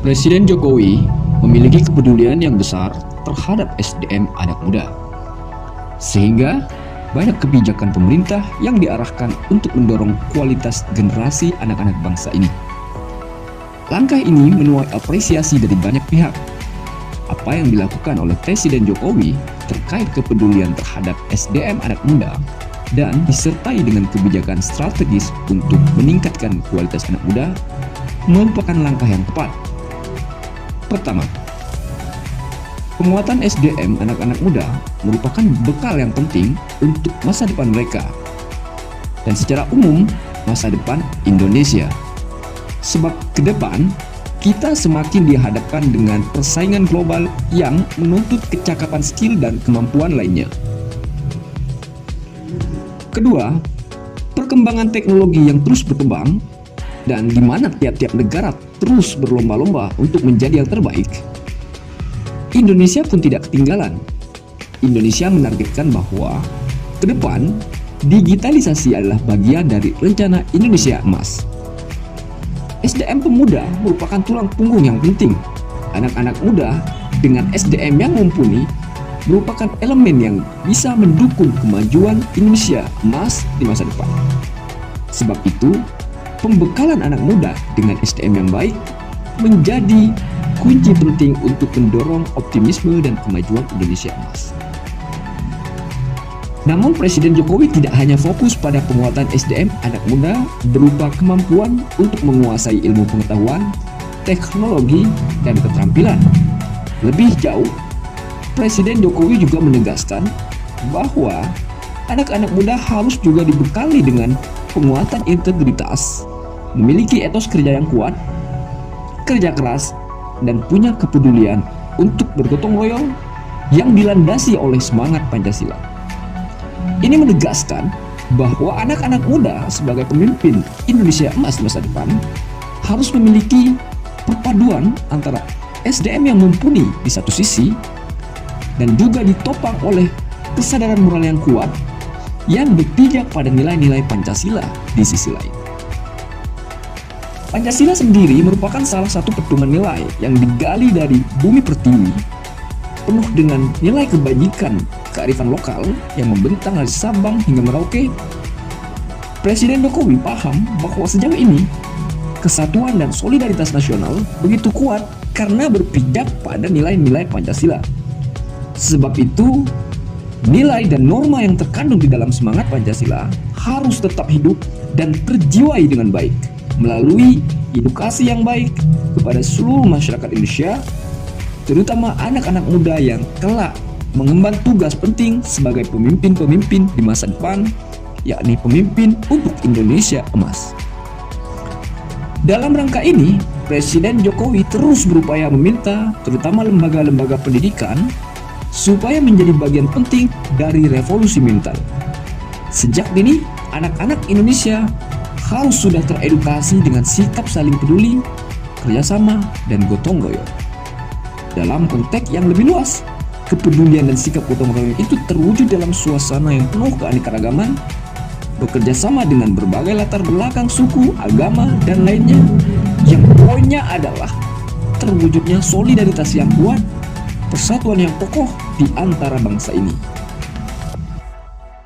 Presiden Jokowi memiliki kepedulian yang besar terhadap SDM anak muda, sehingga banyak kebijakan pemerintah yang diarahkan untuk mendorong kualitas generasi anak-anak bangsa ini. Langkah ini menuai apresiasi dari banyak pihak. Apa yang dilakukan oleh Presiden Jokowi terkait kepedulian terhadap SDM anak muda dan disertai dengan kebijakan strategis untuk meningkatkan kualitas anak muda merupakan langkah yang tepat. Pertama, penguatan SDM anak-anak muda merupakan bekal yang penting untuk masa depan mereka dan secara umum masa depan Indonesia. Sebab ke depan kita semakin dihadapkan dengan persaingan global yang menuntut kecakapan skill dan kemampuan lainnya. Kedua, perkembangan teknologi yang terus berkembang dan di mana tiap-tiap negara terus berlomba-lomba untuk menjadi yang terbaik, Indonesia pun tidak ketinggalan. Indonesia menargetkan bahwa ke depan digitalisasi adalah bagian dari rencana Indonesia Emas. SDM pemuda merupakan tulang punggung yang penting. Anak-anak muda dengan SDM yang mumpuni merupakan elemen yang bisa mendukung kemajuan Indonesia Emas di masa depan. Sebab itu, pembekalan anak muda dengan SDM yang baik menjadi kunci penting untuk mendorong optimisme dan kemajuan Indonesia Emas. Namun Presiden Jokowi tidak hanya fokus pada penguatan SDM anak muda berupa kemampuan untuk menguasai ilmu pengetahuan, teknologi, dan keterampilan. Lebih jauh, Presiden Jokowi juga menegaskan bahwa anak-anak muda harus juga dibekali dengan penguatan integritas, memiliki etos kerja yang kuat, kerja keras, dan punya kepedulian untuk bergotong royong yang dilandasi oleh semangat Pancasila. Ini menegaskan bahwa anak-anak muda sebagai pemimpin Indonesia Emas masa depan harus memiliki perpaduan antara SDM yang mumpuni di satu sisi dan juga ditopang oleh kesadaran moral yang kuat yang berpijak pada nilai-nilai Pancasila di sisi lain. Pancasila sendiri merupakan salah satu pedoman nilai yang digali dari bumi pertiwi, penuh dengan nilai kebajikan kearifan lokal yang membentang dari Sabang hingga Merauke. Presiden Jokowi paham bahwa sejauh ini kesatuan dan solidaritas nasional begitu kuat karena berpijak pada nilai-nilai Pancasila. Sebab itu, nilai dan norma yang terkandung di dalam semangat Pancasila harus tetap hidup dan terjiwai dengan baik melalui edukasi yang baik kepada seluruh masyarakat Indonesia, terutama anak-anak muda yang kelak mengemban tugas penting sebagai pemimpin-pemimpin di masa depan, yakni pemimpin untuk Indonesia Emas. Dalam rangka ini, Presiden Jokowi terus berupaya meminta terutama lembaga-lembaga pendidikan supaya menjadi bagian penting dari revolusi mental. Sejak dini, anak-anak Indonesia harus sudah teredukasi dengan sikap saling peduli, kerjasama, dan gotong royong. Dalam konteks yang lebih luas, kepedulian dan sikap gotong royong itu terwujud dalam suasana yang penuh keanekaragaman, bekerja sama dengan berbagai latar belakang suku, agama, dan lainnya, yang poinnya adalah terwujudnya solidaritas yang kuat, persatuan yang kokoh di antara bangsa ini.